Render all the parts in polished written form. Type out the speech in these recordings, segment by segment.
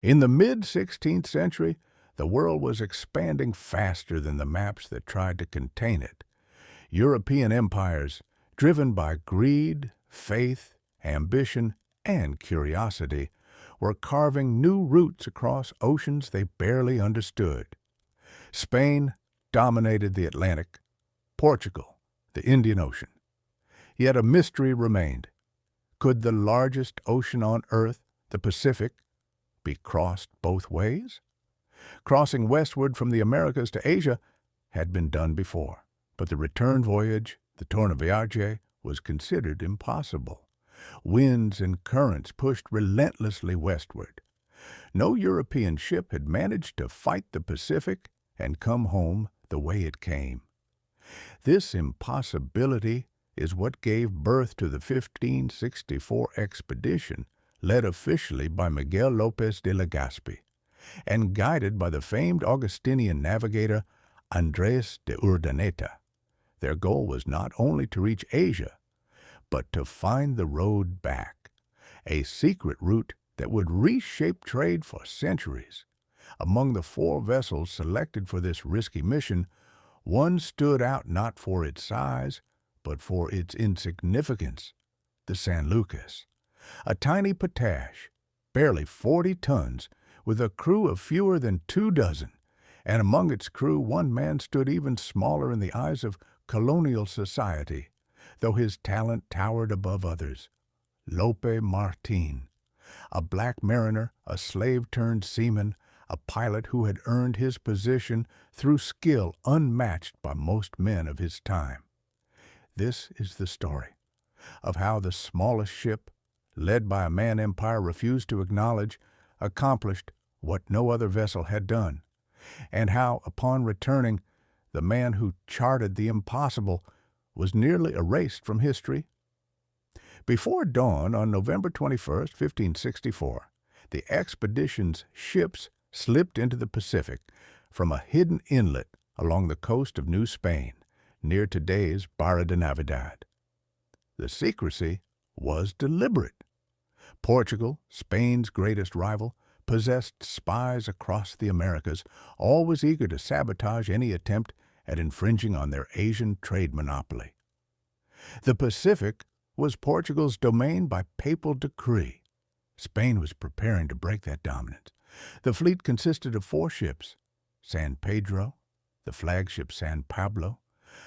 In the mid-16th century, the world was expanding faster than the maps that tried to contain it. European empires, driven by greed, faith, ambition, and curiosity, were carving new routes across oceans they barely understood. Spain dominated the Atlantic, Portugal, the Indian Ocean. Yet a mystery remained. Could the largest ocean on Earth, the Pacific, be crossed both ways? Crossing westward from the Americas to Asia had been done before, but the return voyage, the Tour Voyage, was considered impossible. Winds and currents pushed relentlessly westward. No European ship had managed to fight the Pacific and come home the way it came. This impossibility is what gave birth to the 1564 expedition, led officially by Miguel López de Legazpi and guided by the famed Augustinian navigator Andrés de Urdaneta. Their goal was not only to reach Asia, but to find the road back, a secret route that would reshape trade for centuries. Among the 4 vessels selected for this risky mission, one stood out not for its size, but for its insignificance, the San Lucas, a tiny potash, barely 40 tons, with a crew of fewer than 2 dozen, and among its crew one man stood even smaller in the eyes of colonial society, though his talent towered above others, Lope Martin, a black mariner, a slave-turned-seaman, a pilot who had earned his position through skill unmatched by most men of his time. This is the story of how the smallest ship, led by a man empire refused to acknowledge, accomplished what no other vessel had done, and how, upon returning, the man who charted the impossible was nearly erased from history. Before dawn on November 21st, 1564, the expedition's ships slipped into the Pacific from a hidden inlet along the coast of New Spain, near today's Barra de Navidad. The secrecy was deliberate. Portugal, Spain's greatest rival, possessed spies across the Americas, always eager to sabotage any attempt at infringing on their Asian trade monopoly. The Pacific was Portugal's domain by papal decree. Spain was preparing to break that dominance. The fleet consisted of 4 ships: San Pedro, the flagship San Pablo,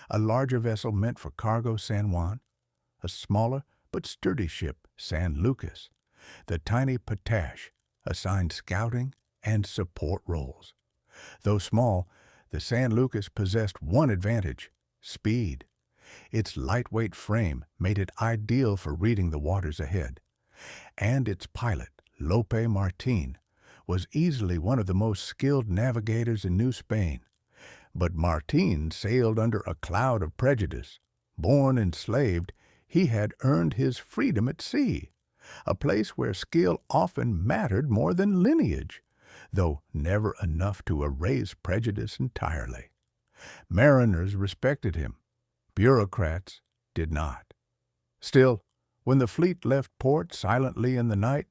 a larger vessel meant for cargo San Juan, a smaller but sturdy ship San Lucas, the tiny Potash, assigned scouting and support roles. Though small, the San Lucas possessed one advantage: speed. Its lightweight frame made it ideal for reading the waters ahead, and its pilot, Lope Martin, was easily one of the most skilled navigators in New Spain. But Martin sailed under a cloud of prejudice. Born enslaved, he had earned his freedom at sea, a place where skill often mattered more than lineage, though never enough to erase prejudice entirely. Mariners respected him. Bureaucrats did not. Still, when the fleet left port silently in the night,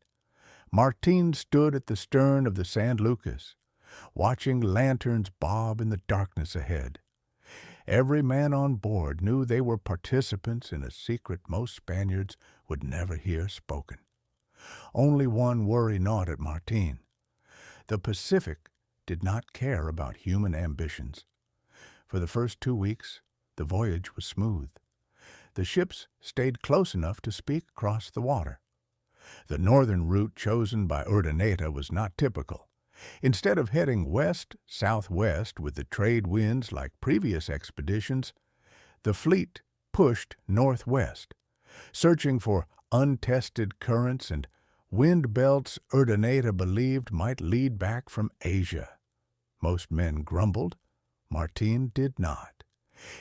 Martin stood at the stern of the San Lucas, watching lanterns bob in the darkness ahead. Every man on board knew they were participants in a secret most Spaniards would never hear spoken. Only one worry gnawed at Martin. The Pacific did not care about human ambitions. For the first 2 weeks, the voyage was smooth. The ships stayed close enough to speak across the water. The northern route chosen by Urdaneta was not typical. Instead of heading west-southwest with the trade winds like previous expeditions, the fleet pushed northwest, searching for untested currents and wind belts Urdaneta believed might lead back from Asia. Most men grumbled. Martin did not.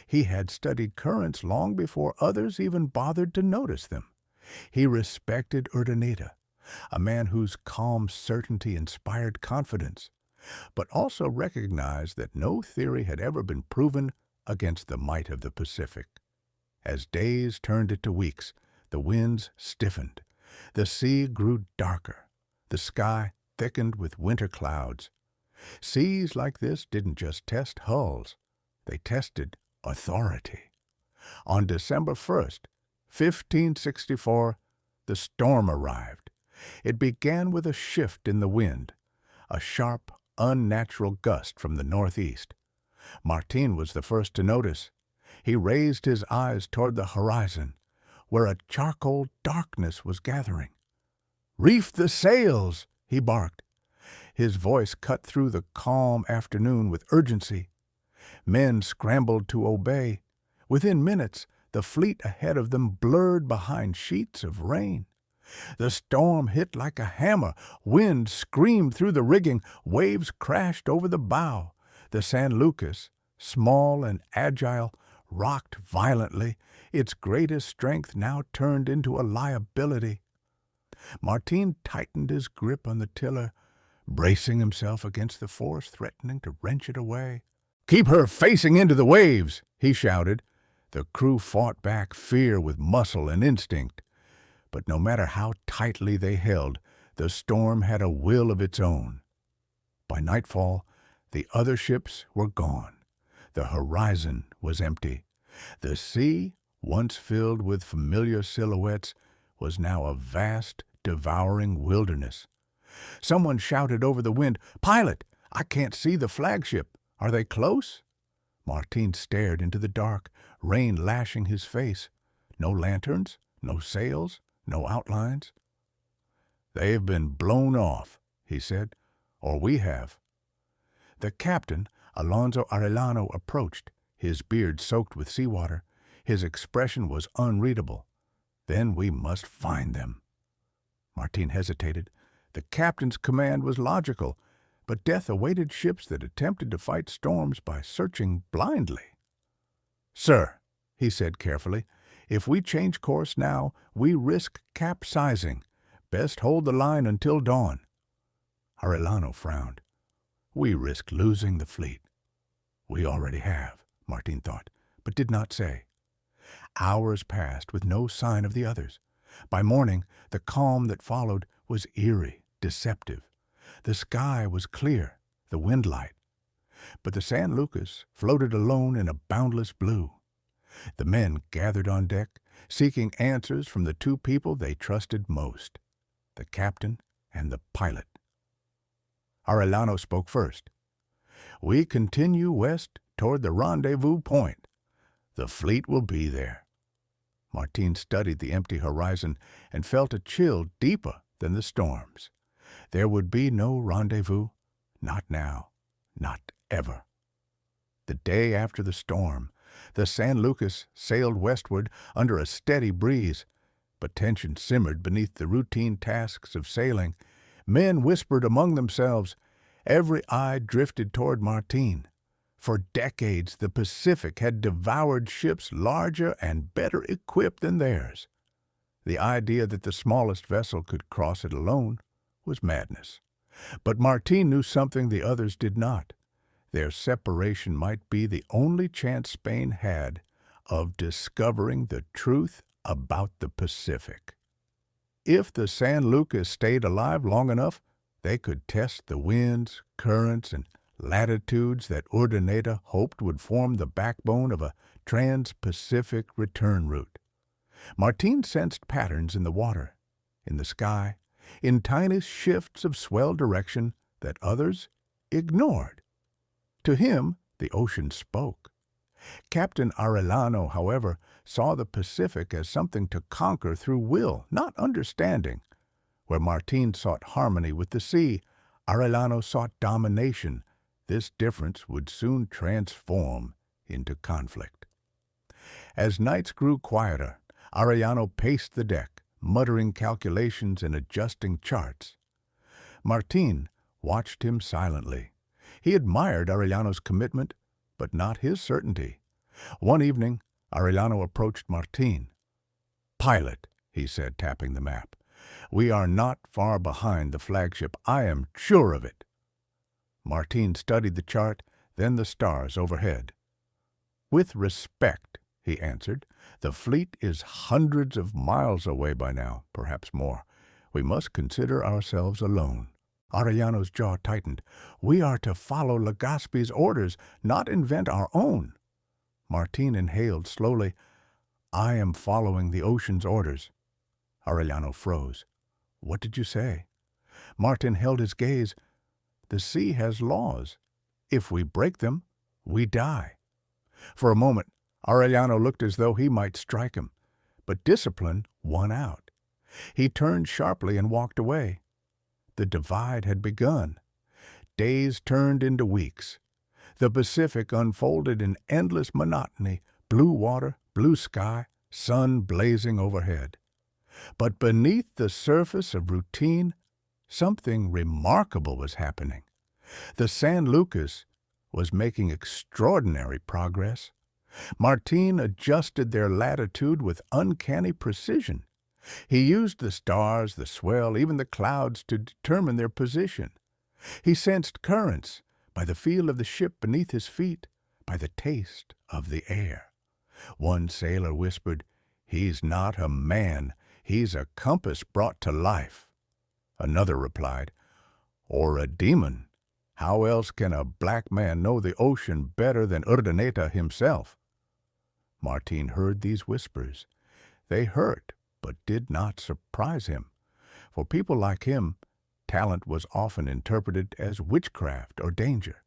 He had studied currents long before others even bothered to notice them. He respected Urdaneta, a man whose calm certainty inspired confidence, but also recognized that no theory had ever been proven against the might of the Pacific. As days turned into weeks, the winds stiffened, the sea grew darker, the sky thickened with winter clouds. Seas like this didn't just test hulls, they tested authority. On December 1st, 1564, the storm arrived. It began with a shift in the wind, a sharp, unnatural gust from the northeast. Martin was the first to notice. He raised his eyes toward the horizon, where a charcoal darkness was gathering. "Reef the sails!" he barked. His voice cut through the calm afternoon with urgency. Men scrambled to obey. Within minutes, the fleet ahead of them blurred behind sheets of rain. The storm hit like a hammer. Wind screamed through the rigging. Waves crashed over the bow. The San Lucas, small and agile, rocked violently, its greatest strength now turned into a liability. Martin tightened his grip on the tiller, bracing himself against the force threatening to wrench it away. "Keep her facing into the waves!" he shouted. The crew fought back fear with muscle and instinct. But no matter how tightly they held, the storm had a will of its own. By nightfall, the other ships were gone. The horizon was empty. The sea, once filled with familiar silhouettes, was now a vast, devouring wilderness. Someone shouted over the wind, "Pilot, I can't see the flagship. Are they close?" Martin stared into the dark, rain lashing his face. No lanterns, no sails, no outlines. "They've been blown off," he said, "or we have." The captain, Alonso Arellano, approached, his beard soaked with seawater. His expression was unreadable. "Then we must find them." Martin hesitated. The captain's command was logical, but death awaited ships that attempted to fight storms by searching blindly. "Sir," he said carefully, "if we change course now, we risk capsizing. Best hold the line until dawn." Arellano frowned. "We risk losing the fleet." "We already have," Martin thought, but did not say. Hours passed with no sign of the others. By morning, the calm that followed was eerie, deceptive. The sky was clear, the wind light. But the San Lucas floated alone in a boundless blue. The men gathered on deck, seeking answers from the two people they trusted most, the captain and the pilot. Arellano spoke first. "We continue west toward the rendezvous point. The fleet will be there." Martin studied the empty horizon and felt a chill deeper than the storms. There would be no rendezvous, not now, not ever. The day after the storm, the San Lucas sailed westward under a steady breeze, but tension simmered beneath the routine tasks of sailing. Men whispered among themselves. Every eye drifted toward Martin. For decades, the Pacific had devoured ships larger and better equipped than theirs. The idea that the smallest vessel could cross it alone was madness. But Martin knew something the others did not. Their separation might be the only chance Spain had of discovering the truth about the Pacific. If the San Lucas stayed alive long enough, they could test the winds, currents, and latitudes that Urdaneta hoped would form the backbone of a trans-Pacific return route. Martin sensed patterns in the water, in the sky, in tiny shifts of swell direction that others ignored. To him, the ocean spoke. Captain Arellano, however, saw the Pacific as something to conquer through will, not understanding. Where Martin sought harmony with the sea, Arellano sought domination. This difference would soon transform into conflict. As nights grew quieter, Arellano paced the deck, muttering calculations and adjusting charts. Martin watched him silently. He admired Arellano's commitment, but not his certainty. One evening, Arellano approached Martin. "Pilot," he said, tapping the map, "we are not far behind the flagship. I am sure of it." Martin studied the chart, then the stars overhead. "With respect," he answered, "the fleet is hundreds of miles away by now, perhaps more. We must consider ourselves alone." Arellano's jaw tightened. "We are to follow Legaspi's orders, not invent our own." Martin inhaled slowly. "I am following the ocean's orders." Arellano froze. "What did you say?" Martin held his gaze. "The sea has laws. If we break them, we die." For a moment, Arellano looked as though he might strike him, but discipline won out. He turned sharply and walked away. The divide had begun. Days turned into weeks. The Pacific unfolded in endless monotony, blue water, blue sky, sun blazing overhead. But beneath the surface of routine, something remarkable was happening. The San Lucas was making extraordinary progress. Martin adjusted their latitude with uncanny precision. He used the stars, the swell, even the clouds to determine their position. He sensed currents by the feel of the ship beneath his feet, by the taste of the air. One sailor whispered, "He's not a man, he's a compass brought to life." Another replied, "Or a demon. How else can a black man know the ocean better than Urdaneta himself?" Martin heard these whispers. They hurt, but did not surprise him. For people like him, talent was often interpreted as witchcraft or danger.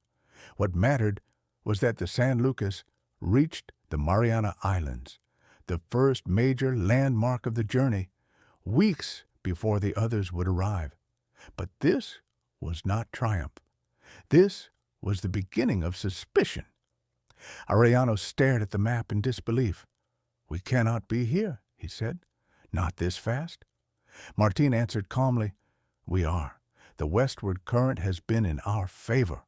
What mattered was that the San Lucas reached the Mariana Islands, the first major landmark of the journey, weeks before the others would arrive. But this was not triumph. This was the beginning of suspicion. Arellano stared at the map in disbelief. "We cannot be here," he said. "Not this fast." Martin answered calmly, "We are. The westward current has been in our favor."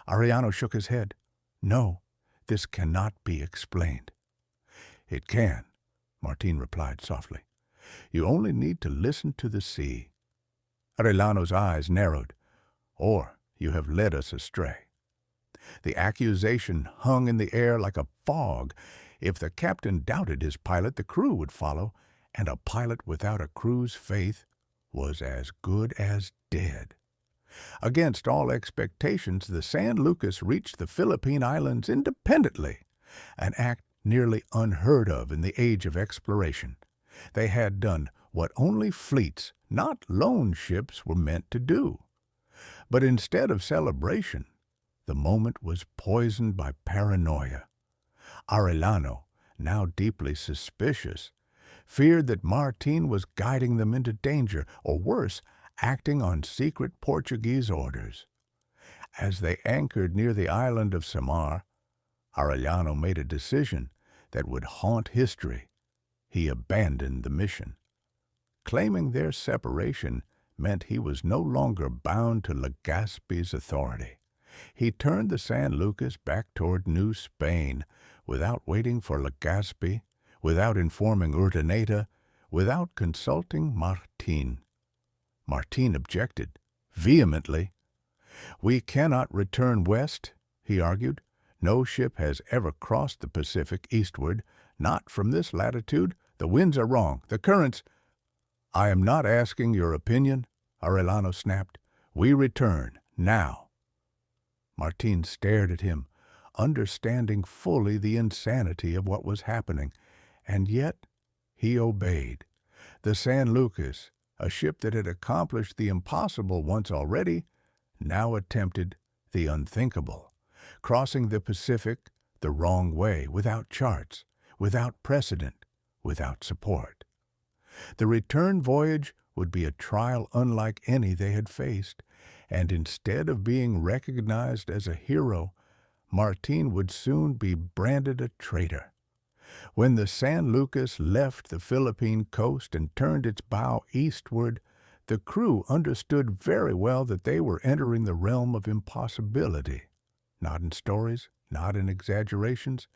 Arellano shook his head. "No, this cannot be explained." "It can," Martin replied softly. "You only need to listen to the sea." Arellano's eyes narrowed. "Or you have led us astray." The accusation hung in the air like a fog. If the captain doubted his pilot, the crew would follow, and a pilot without a crew's faith was as good as dead. Against all expectations, the San Lucas reached the Philippine Islands independently, an act nearly unheard of in the age of exploration. They had done what only fleets, not lone ships, were meant to do. But instead of celebration, the moment was poisoned by paranoia. Arellano, now deeply suspicious, feared that Martin was guiding them into danger, or worse, acting on secret Portuguese orders. As they anchored near the island of Samar, Arellano made a decision that would haunt history. He abandoned the mission. Claiming their separation meant he was no longer bound to Legaspi's authority. He turned the San Lucas back toward New Spain, without waiting for Legaspi, without informing Urdaneta, without consulting Martin. Martin objected, vehemently. "We cannot return west," he argued. "No ship has ever crossed the Pacific eastward, not from this latitude. The winds are wrong, the currents—" "I am not asking your opinion," Arellano snapped. "We return, now." Martin stared at him, understanding fully the insanity of what was happening, and yet he obeyed. The San Lucas, a ship that had accomplished the impossible once already, now attempted the unthinkable, crossing the Pacific the wrong way, without charts, without precedent, without support. The return voyage would be a trial unlike any they had faced, and instead of being recognized as a hero, Martin would soon be branded a traitor. When the San Lucas left the Philippine coast and turned its bow eastward, the crew understood very well that they were entering the realm of impossibility, not in stories, not in exaggerations,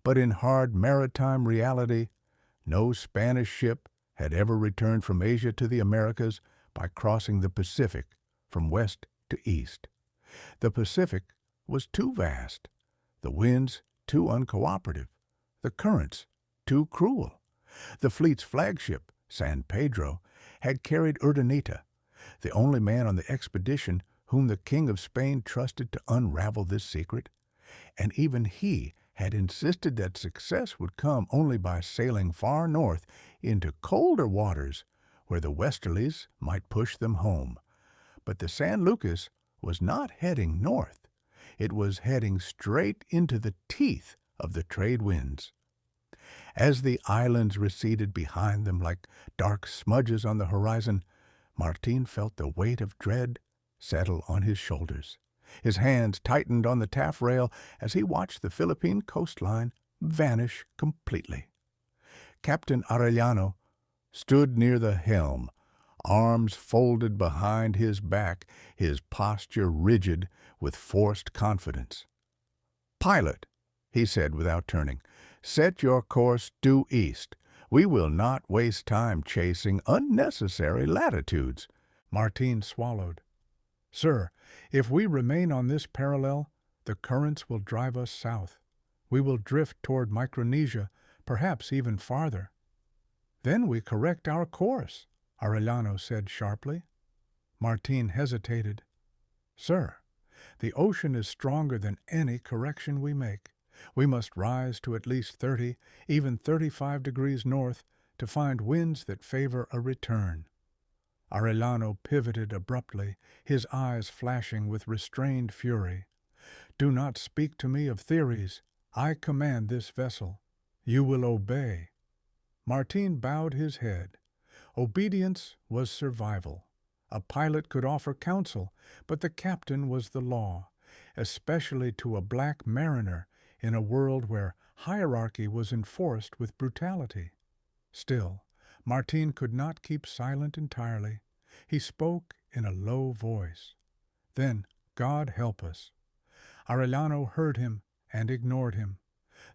but in hard maritime reality. No Spanish ship had ever returned from Asia to the Americas by crossing the Pacific from west to east. The Pacific was too vast, the winds too uncooperative, the currents too cruel. The fleet's flagship, San Pedro, had carried Urdaneta, the only man on the expedition whom the King of Spain trusted to unravel this secret, and even he had insisted that success would come only by sailing far north into colder waters where the westerlies might push them home. But the San Lucas was not heading north. It was heading straight into the teeth of the trade winds. As the islands receded behind them like dark smudges on the horizon, Martin felt the weight of dread settle on his shoulders. His hands tightened on the taffrail as he watched the Philippine coastline vanish completely. Captain Arellano stood near the helm, arms folded behind his back, his posture rigid with forced confidence. "Pilot," he said without turning, "set your course due east. We will not waste time chasing unnecessary latitudes." Martin swallowed. "Sir, if we remain on this parallel, the currents will drive us south. We will drift toward Micronesia, perhaps even farther." "Then we correct our course," Arellano said sharply. Martin hesitated. "Sir, the ocean is stronger than any correction we make. We must rise to at least 30, even 35 degrees north to find winds that favor a return." Arellano pivoted abruptly, his eyes flashing with restrained fury. "Do not speak to me of theories. I command this vessel. You will obey." Martin bowed his head. Obedience was survival. A pilot could offer counsel, but the captain was the law, especially to a black mariner in a world where hierarchy was enforced with brutality. Still, Martin could not keep silent entirely. He spoke in a low voice. "Then, God help us." Arellano heard him and ignored him.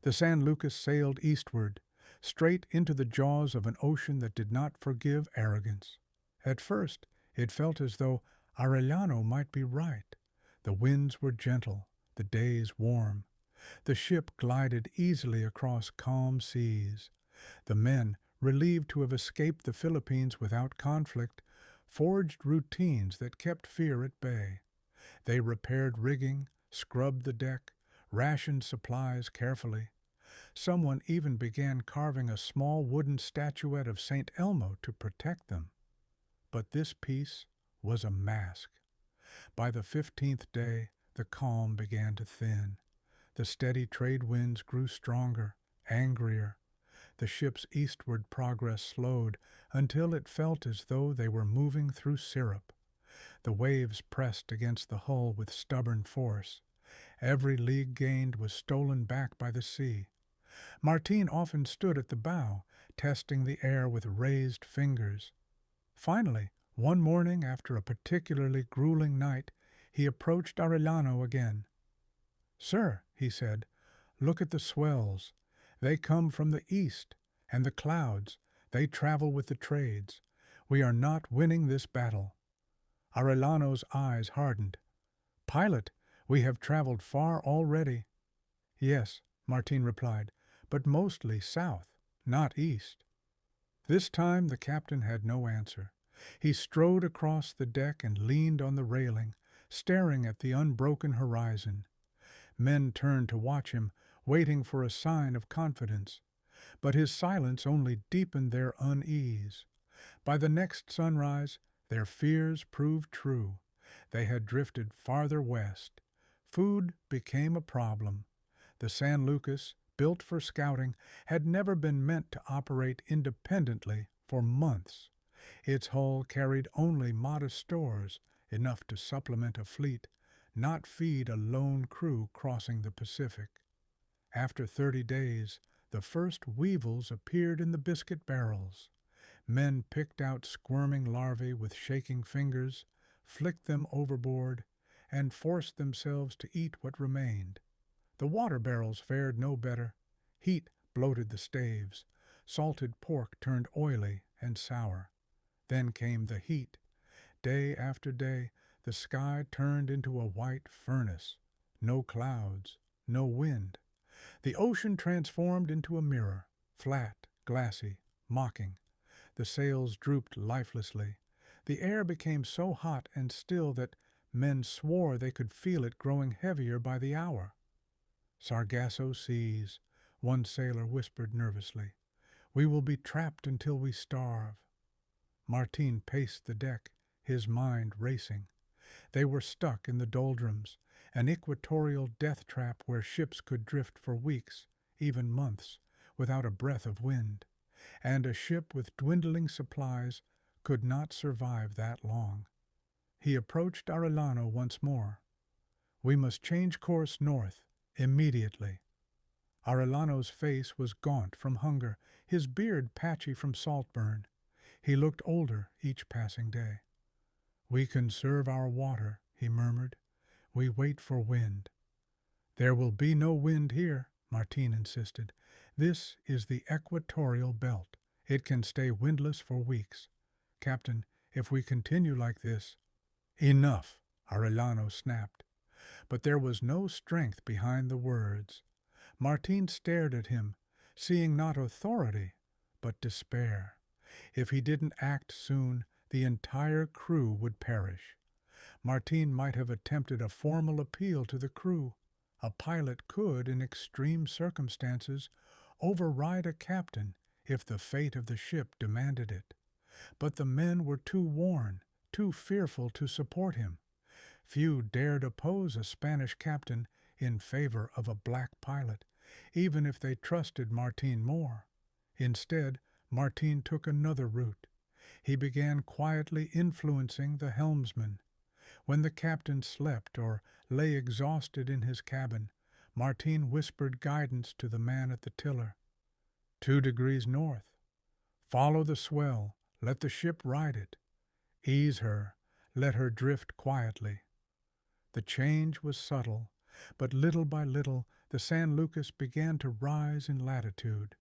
The San Lucas sailed eastward, straight into the jaws of an ocean that did not forgive arrogance. At first, it felt as though Arellano might be right. The winds were gentle, the days warm. The ship glided easily across calm seas. The men, relieved to have escaped the Philippines without conflict, forged routines that kept fear at bay. They repaired rigging, scrubbed the deck, rationed supplies carefully. Someone even began carving a small wooden statuette of St. Elmo to protect them. But this peace was a mask. By the 15th day, the calm began to thin. The steady trade winds grew stronger, angrier. The ship's eastward progress slowed until it felt as though they were moving through syrup. The waves pressed against the hull with stubborn force. Every league gained was stolen back by the sea. Martin often stood at the bow, testing the air with raised fingers. Finally, one morning after a particularly grueling night, he approached Arellano again. "Sir," he said, "look at the swells. They come from the east, and the clouds, they travel with the trades. We are not winning this battle." Arellano's eyes hardened. "Pilot, we have traveled far already." "Yes," Martin replied, "but mostly south, not east." This time the captain had no answer. He strode across the deck and leaned on the railing, staring at the unbroken horizon. Men turned to watch him, waiting for a sign of confidence. But his silence only deepened their unease. By the next sunrise, their fears proved true. They had drifted farther west. Food became a problem. The San Lucas, built for scouting, had never been meant to operate independently for months. Its hull carried only modest stores, enough to supplement a fleet, not feed a lone crew crossing the Pacific. After 30 days, the first weevils appeared in the biscuit barrels. Men picked out squirming larvae with shaking fingers, flicked them overboard, and forced themselves to eat what remained. The water barrels fared no better. Heat bloated the staves. Salted pork turned oily and sour. Then came the heat. Day after day, the sky turned into a white furnace. No clouds, no wind. The ocean transformed into a mirror, flat, glassy, mocking. The sails drooped lifelessly. The air became so hot and still that men swore they could feel it growing heavier by the hour. Sargasso seas, one sailor whispered nervously. We will be trapped until we starve. Martin paced the deck, his mind racing. They were stuck in the doldrums, an equatorial death trap where ships could drift for weeks, even months, without a breath of wind, and a ship with dwindling supplies could not survive that long. He approached Arellano once more. We must change course north, immediately. Arellano's face was gaunt from hunger, his beard patchy from saltburn. He looked older each passing day. We conserve our water, he murmured. We wait for wind. There will be no wind here, Martin insisted. This is the equatorial belt. It can stay windless for weeks. Captain, if we continue like this— Enough, Arellano snapped. But there was no strength behind the words. Martin stared at him, seeing not authority, but despair. If he didn't act soon, the entire crew would perish. Martin might have attempted a formal appeal to the crew. A pilot could, in extreme circumstances, override a captain if the fate of the ship demanded it. But the men were too worn, too fearful to support him. Few dared oppose a Spanish captain in favor of a black pilot, even if they trusted Martin more. Instead, Martin took another route. He began quietly influencing the helmsman. When the captain slept or lay exhausted in his cabin, Martin whispered guidance to the man at the tiller. 2 degrees north. Follow the swell, let the ship ride it. Ease her, let her drift quietly. The change was subtle, but little by little the San Lucas began to rise in latitude.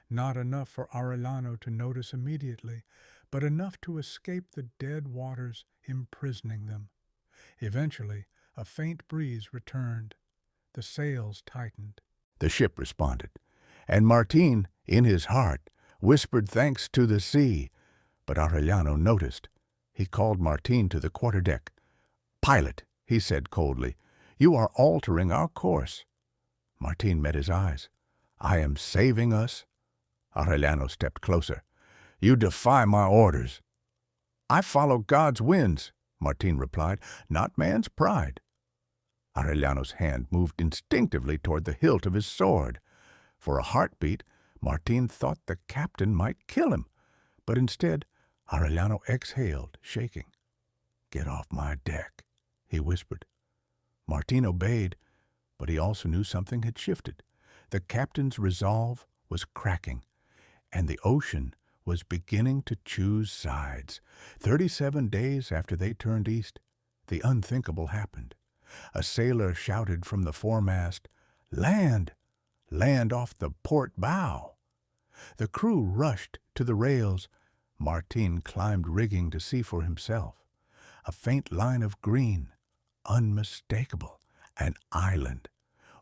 Not enough for Arellano to notice immediately, but enough to escape the dead waters imprisoning them. Eventually, a faint breeze returned. The sails tightened. The ship responded, and Martin, in his heart, whispered thanks to the sea. But Arellano noticed. He called Martin to the quarterdeck. "Pilot," he said coldly, "you are altering our course." Martin met his eyes. "I am saving us?" Arellano stepped closer. "You defy my orders." "I follow God's winds," Martin replied, "not man's pride." Arellano's hand moved instinctively toward the hilt of his sword. For a heartbeat, Martin thought the captain might kill him, but instead Arellano exhaled, shaking. "Get off my deck," he whispered. Martin obeyed, but he also knew something had shifted. The captain's resolve was cracking, and the ocean was beginning to choose sides. 37 days after they turned east, the unthinkable happened. A sailor shouted from the foremast, "Land! Land off the port bow!" The crew rushed to the rails. Martin climbed rigging to see for himself. A faint line of green, unmistakable, an island,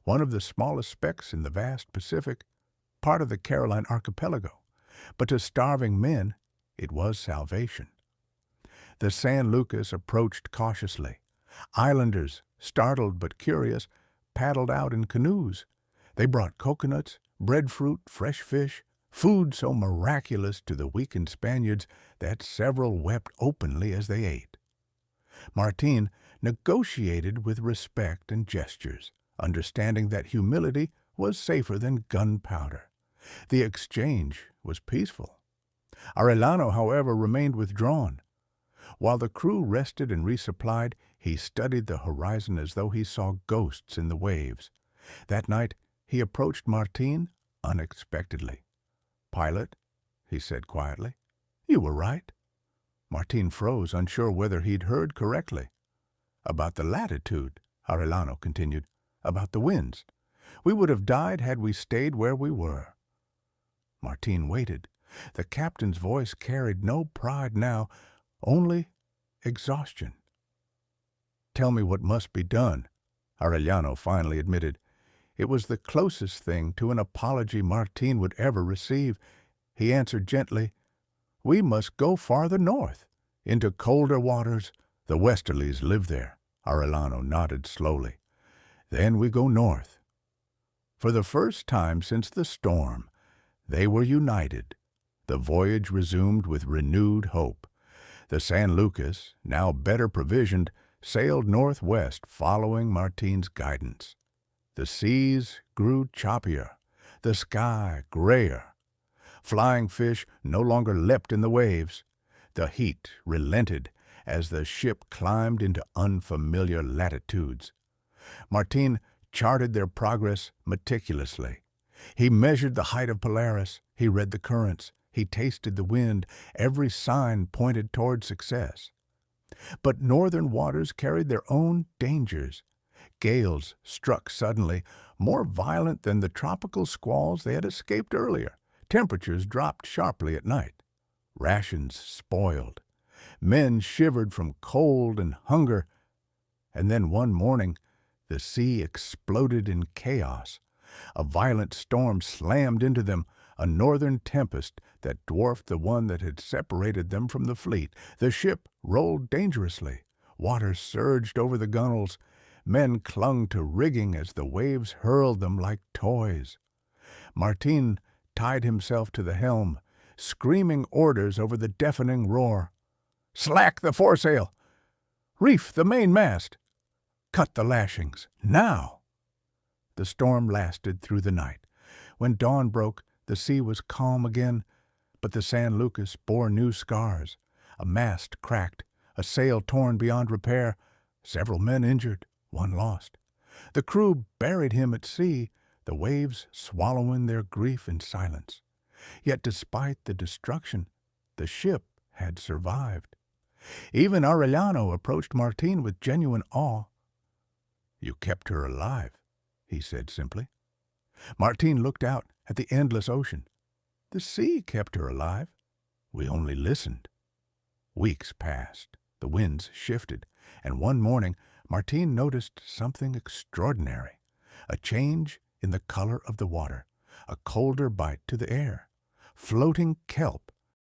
one of the smallest specks in the vast Pacific, part of the Caroline archipelago. But to starving men, it was salvation. The San Lucas approached cautiously. Islanders, startled but curious, paddled out in canoes. They brought coconuts, breadfruit, fresh fish, food so miraculous to the weakened Spaniards that several wept openly as they ate. Martin negotiated with respect and gestures, understanding that humility was safer than gunpowder. The exchange was peaceful. Arellano, however, remained withdrawn. While the crew rested and resupplied, he studied the horizon as though he saw ghosts in the waves. That night, he approached Martin unexpectedly. "Pilot," he said quietly, "you were right." Martin froze, unsure whether he'd heard correctly. "About the latitude," Arellano continued, "about the winds. We would have died had we stayed where we were." Martin waited. The captain's voice carried no pride now, only exhaustion. "Tell me what must be done," Arellano finally admitted. It was the closest thing to an apology Martin would ever receive. He answered gently, "We must go farther north. Into colder waters, the westerlies live there. Arellano nodded slowly. Then we go north. For the first time since the storm, they were united. The voyage resumed with renewed hope. The San Lucas, now better provisioned, sailed northwest following Martin's guidance. The seas grew choppier, the sky grayer. Flying fish no longer leapt in the waves. The heat relented as the ship climbed into unfamiliar latitudes. Martin charted their progress meticulously. He measured the height of Polaris, he read the currents, he tasted the wind. Every sign pointed toward success. But northern waters carried their own dangers. Gales struck suddenly, more violent than the tropical squalls they had escaped earlier. Temperatures dropped sharply at night. Rations spoiled. Men shivered from cold and hunger. And then one morning, the sea exploded in chaos. A violent storm slammed into them, a northern tempest that dwarfed the one that had separated them from the fleet. The ship rolled dangerously. Water surged over the gunwales. Men clung to rigging as the waves hurled them like toys. Martin tied himself to the helm, screaming orders over the deafening roar. "Slack the foresail! Reef the mainmast! Cut the lashings, now!" The storm lasted through the night. When dawn broke, the sea was calm again, but the San Lucas bore new scars. A mast cracked, a sail torn beyond repair, several men injured, one lost. The crew buried him at sea, the waves swallowing their grief in silence. Yet despite the destruction, the ship had survived. Even Arellano approached Martin with genuine awe. "You kept her alive," he said simply. Martin looked out at the endless ocean. "The sea kept her alive. We only listened." Weeks passed. The winds shifted, and one morning Martin noticed something extraordinary. A change in the color of the water, a colder bite to the air. Floating kelp